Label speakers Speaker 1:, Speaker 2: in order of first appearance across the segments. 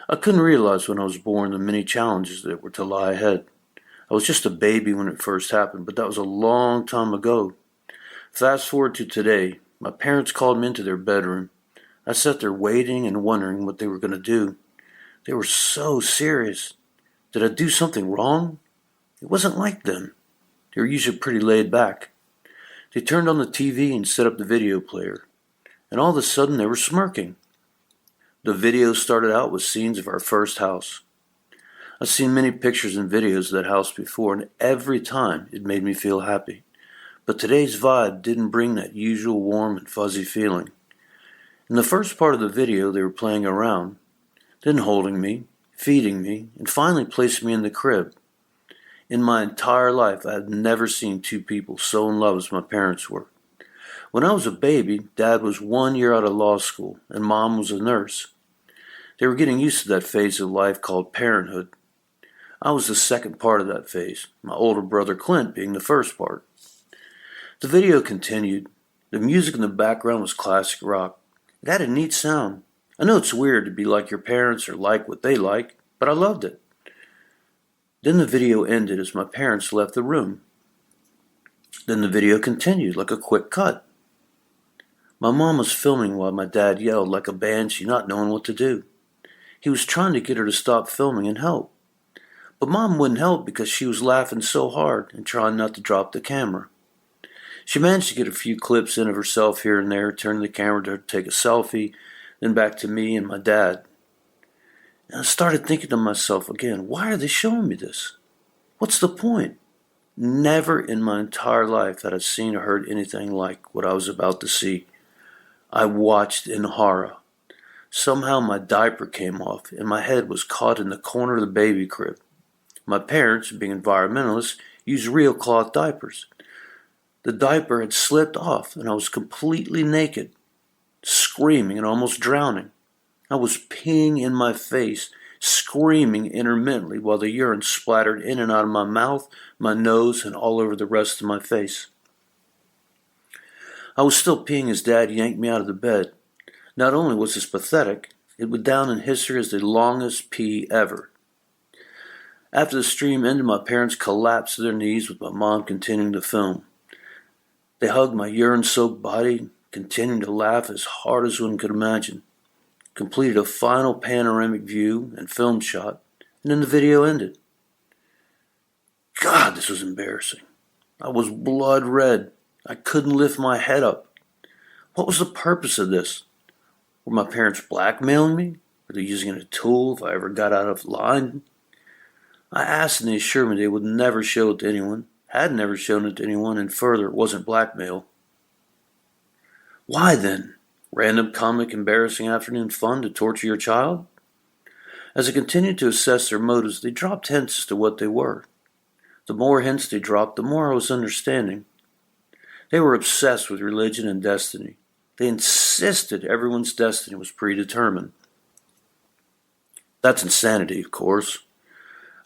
Speaker 1: I couldn't realize when I was born the many challenges that were to lie ahead. I was just a baby when it first happened, but that was a long time ago. Fast forward to today, my parents called me into their bedroom. I sat there waiting and wondering what they were going to do. They were so serious. Did I do something wrong? It wasn't like them. They were usually pretty laid back. They turned on the TV and set up the video player, and all of a sudden they were smirking. The video started out with scenes of our first house. I've seen many pictures and videos of that house before, and every time it made me feel happy. But today's vibe didn't bring that usual warm and fuzzy feeling. In the first part of the video, they were playing around, then holding me, feeding me, and finally placing me in the crib. In my entire life, I had never seen two people so in love as my parents were. When I was a baby, Dad was 1 year out of law school, and Mom was a nurse. They were getting used to that phase of life called parenthood. I was the second part of that phase, my older brother Clint being the first part. The video continued. The music in the background was classic rock. It had a neat sound. I know it's weird to be like your parents or like what they like, but I loved it. Then the video ended as my parents left the room. Then the video continued like a quick cut. My mom was filming while my dad yelled like a banshee, not knowing what to do. He was trying to get her to stop filming and help. But Mom wouldn't help because she was laughing so hard and trying not to drop the camera. She managed to get a few clips in of herself here and there, turning the camera to take a selfie, then back to me and my dad. And I started thinking to myself again, why are they showing me this? What's the point? Never in my entire life had I seen or heard anything like what I was about to see. I watched in horror. Somehow my diaper came off and my head was caught in the corner of the baby crib. My parents, being environmentalists, used real cloth diapers. The diaper had slipped off and I was completely naked, screaming and almost drowning. I was peeing in my face, screaming intermittently while the urine splattered in and out of my mouth, my nose, and all over the rest of my face. I was still peeing as Dad yanked me out of the bed. Not only was this pathetic, it went down in history as the longest pee ever. After the stream ended, my parents collapsed to their knees with my mom continuing to film. They hugged my urine-soaked body, continuing to laugh as hard as one could imagine. Completed a final panoramic view and film shot, and then the video ended. God, this was embarrassing. I was blood red. I couldn't lift my head up. What was the purpose of this? Were my parents blackmailing me? Were they using it as a tool if I ever got out of line? I asked and they assured me they would never show it to anyone, had never shown it to anyone, and further, it wasn't blackmail. Why then? Random comic embarrassing afternoon fun to torture your child? As I continued to assess their motives, they dropped hints as to what they were. The more hints they dropped, the more I was understanding. They were obsessed with religion and destiny. They insisted everyone's destiny was predetermined. That's insanity, of course.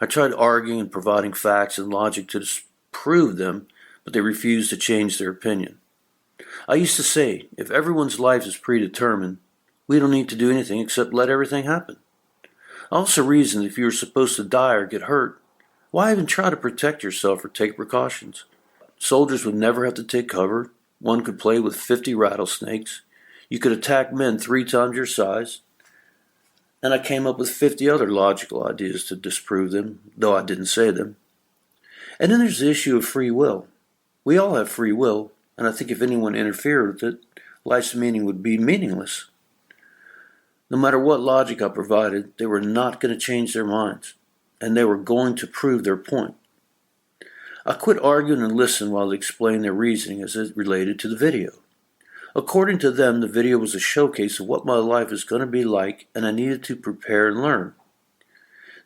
Speaker 1: I tried arguing and providing facts and logic to disprove them, but they refused to change their opinion. I used to say, if everyone's life is predetermined, we don't need to do anything except let everything happen. I also reasoned if you were supposed to die or get hurt, why even try to protect yourself or take precautions? Soldiers would never have to take cover. One could play with 50 rattlesnakes. You could attack men 3 times your size. And I came up with 50 other logical ideas to disprove them, though I didn't say them. And then there's the issue of free will. We all have free will, and I think if anyone interfered with it, life's meaning would be meaningless. No matter what logic I provided, they were not going to change their minds, and they were going to prove their point. I quit arguing and listened while they explained their reasoning as it related to the video. According to them, the video was a showcase of what my life is going to be like, and I needed to prepare and learn.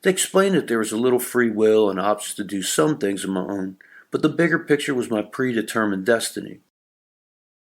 Speaker 1: They explained that there was a little free will and options to do some things of my own, but the bigger picture was my predetermined destiny.